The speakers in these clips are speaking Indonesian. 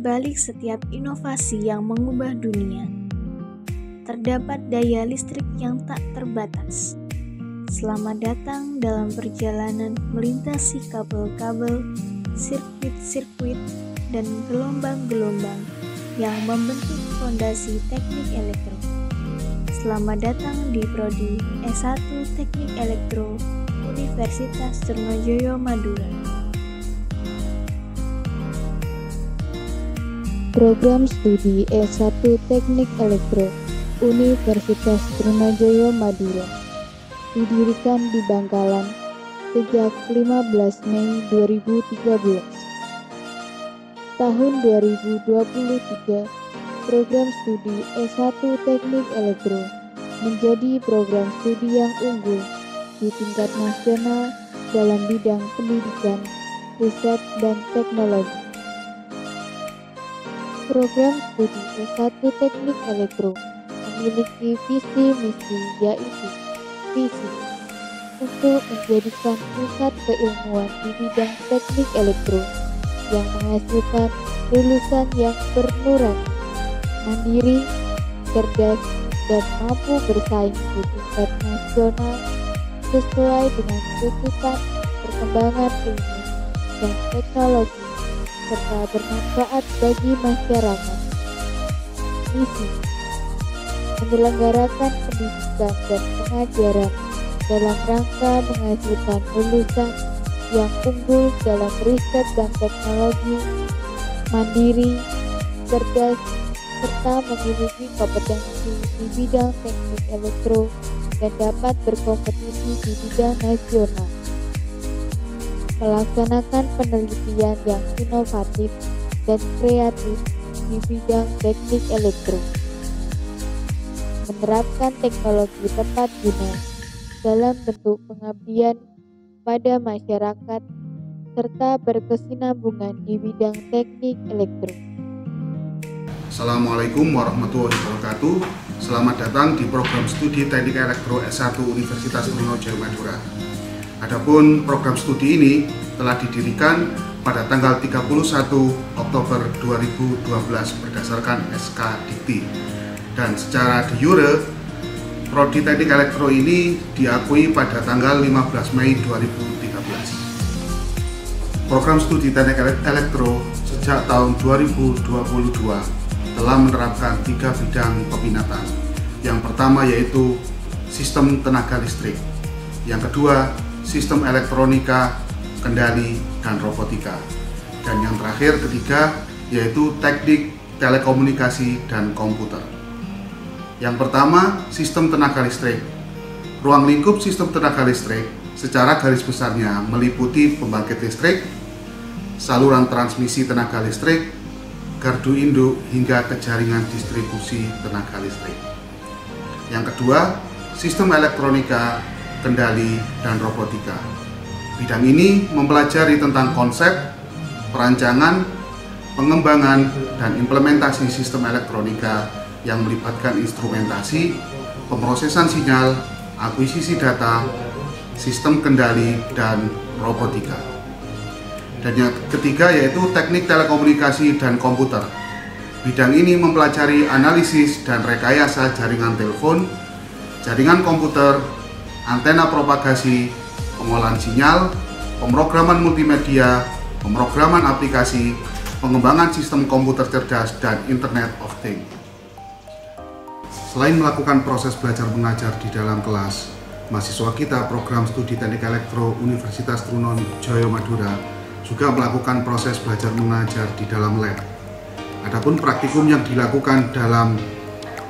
balik setiap inovasi yang mengubah dunia, terdapat daya listrik yang tak terbatas. Selamat datang dalam perjalanan melintasi kabel-kabel, sirkuit-sirkuit, dan gelombang-gelombang yang membentuk fondasi teknik elektro. Selamat datang di Prodi S1 Teknik Elektro Universitas Trunojoyo Madura. Program Studi S1 Teknik Elektro Universitas Trunojoyo Madura didirikan di Bangkalan sejak 15 Mei 2013. Tahun 2023, program studi S1 Teknik Elektro menjadi program studi yang unggul di tingkat nasional dalam bidang pendidikan, riset, dan teknologi. Program studi S1 Teknik Elektro memiliki visi misi yaitu visi untuk menjadikan pusat keilmuan di bidang teknik elektro yang menghasilkan lulusan yang bernurani, mandiri, cerdas, dan mampu bersaing di tingkat nasional sesuai dengan tuntutan perkembangan ilmu dan teknologi serta bermanfaat bagi masyarakat. Misi: menyelenggarakan pendidikan dan pengajaran dalam rangka menghasilkan lulusan yang unggul dalam riset dan teknologi, mandiri, cerdas, serta memiliki kompetensi di bidang teknik elektro dan dapat berkompetisi di bidang nasional. Melaksanakan penelitian yang inovatif dan kreatif di bidang teknik elektro. Menerapkan teknologi tepat guna dalam bentuk pengabdian pada masyarakat serta berkesinambungan di bidang teknik elektro. Assalamualaikum warahmatullahi wabarakatuh. Selamat datang di program studi Teknik Elektro S1 Universitas Trunojoyo Madura. Adapun program studi ini telah didirikan pada tanggal 31 Oktober 2012 berdasarkan SK Dikti. Dan secara de jure, Prodi Teknik Elektro ini diakui pada tanggal 15 Mei 2013. Program studi Teknik Elektro sejak tahun 2022 telah menerapkan 3 bidang peminatan. Yang pertama yaitu sistem tenaga listrik, yang kedua sistem elektronika, kendali, dan robotika, dan yang terakhir ketiga yaitu teknik telekomunikasi dan komputer. Yang pertama, sistem tenaga listrik. Ruang lingkup sistem tenaga listrik secara garis besarnya meliputi pembangkit listrik, saluran transmisi tenaga listrik, gardu induk hingga ke jaringan distribusi tenaga listrik. Yang kedua, sistem elektronika, kendali, dan robotika. Bidang ini mempelajari tentang konsep, perancangan, pengembangan, dan implementasi sistem elektronika yang melibatkan instrumentasi, pemrosesan sinyal, akuisisi data, sistem kendali, dan robotika. Dan yang ketiga yaitu teknik telekomunikasi dan komputer. Bidang ini mempelajari analisis dan rekayasa jaringan telepon, jaringan komputer, antena propagasi, pengolahan sinyal, pemrograman multimedia, pemrograman aplikasi, pengembangan sistem komputer cerdas, dan Internet of Things. Selain melakukan proses belajar mengajar di dalam kelas, mahasiswa kita program studi Teknik Elektro Universitas Trunojoyo Madura juga melakukan proses belajar mengajar di dalam lab. Adapun praktikum yang dilakukan dalam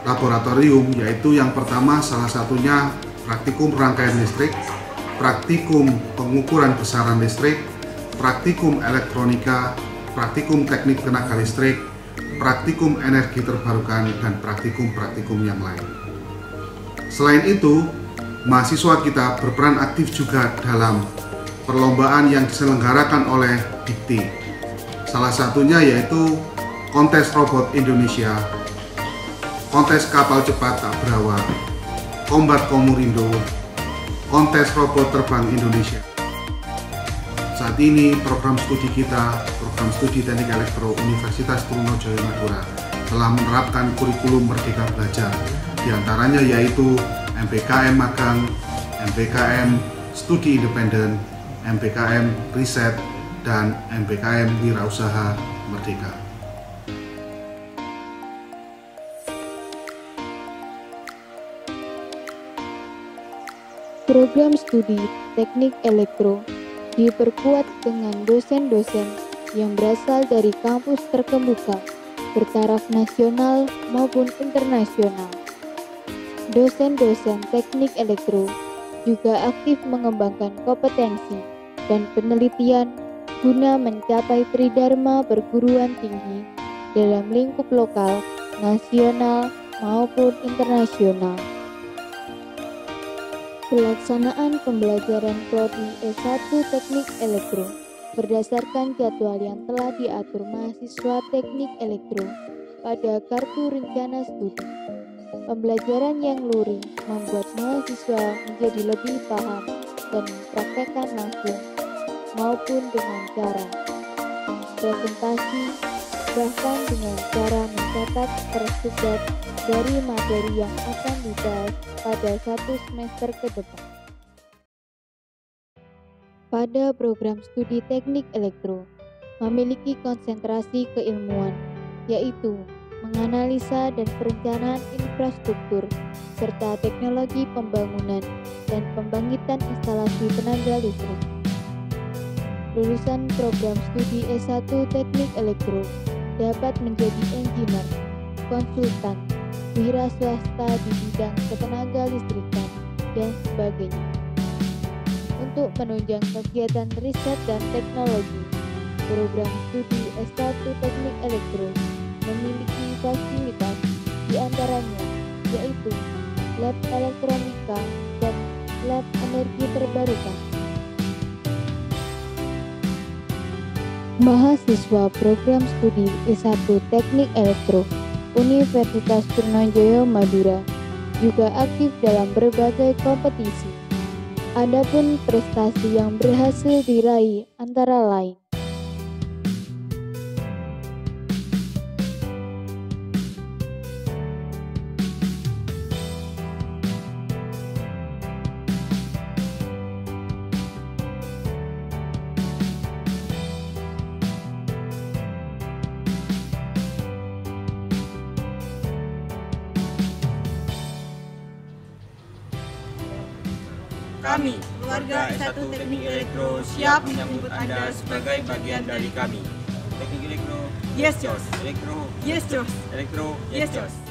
laboratorium yaitu yang pertama salah satunya praktikum rangkaian listrik, praktikum pengukuran besaran listrik, praktikum elektronika, praktikum teknik tenaga listrik, praktikum energi terbarukan, dan praktikum-praktikum yang lain. Selain itu, mahasiswa kita berperan aktif juga dalam perlombaan yang diselenggarakan oleh Dikti. Salah satunya yaitu kontes robot Indonesia, kontes kapal cepat tak berawak, Kombat Komurindo, kontes robot terbang Indonesia. Saat ini program studi kita, program studi Teknik Elektro Universitas Trunojoyo Madura telah menerapkan kurikulum Merdeka Belajar. Di antaranya yaitu MPKM Magang, MPKM Studi Independen, MPKM Riset, dan MPKM Wirausaha Merdeka. Program studi Teknik Elektro diperkuat dengan dosen-dosen yang berasal dari kampus terkemuka, bertaraf nasional maupun internasional. Dosen-dosen Teknik Elektro juga aktif mengembangkan kompetensi dan penelitian guna mencapai tridharma perguruan tinggi dalam lingkup lokal, nasional, maupun internasional. Pelaksanaan pembelajaran Prodi S1 Teknik Elektro berdasarkan jadwal yang telah diatur mahasiswa Teknik Elektro pada Kartu Rencana Studi. Pembelajaran yang luring membuat mahasiswa menjadi lebih paham dan mempraktekkan langsung maupun dengan cara presentasi, bahkan dengan cara mencatat tersudat dari materi yang akan dibahas pada 1 semester ke depan. Pada program studi Teknik Elektro memiliki konsentrasi keilmuan, yaitu menganalisa dan perencanaan infrastruktur serta teknologi pembangunan dan pembangkitan instalasi tenaga listrik. Lulusan program studi S1 Teknik Elektro dapat menjadi engineer, konsultan, wira swasta di bidang ketenaga listrikan, dan sebagainya. Untuk menunjang kegiatan riset dan teknologi, program studi S1 Teknik Elektro memiliki fasilitas di antaranya yaitu lab elektronika dan lab energi terbarukan. Mahasiswa program studi S1 Teknik Elektro Universitas Trunojoyo Madura juga aktif dalam berbagai kompetisi. Adapun prestasi yang berhasil diraih antara lain Kami, keluarga S1 Teknik Elektro, siap menyambut Anda sebagai bagian dari kami. Teknik Elektro, yes, Jos. Elektro, yes, Jos. Elektro, yes, Jos.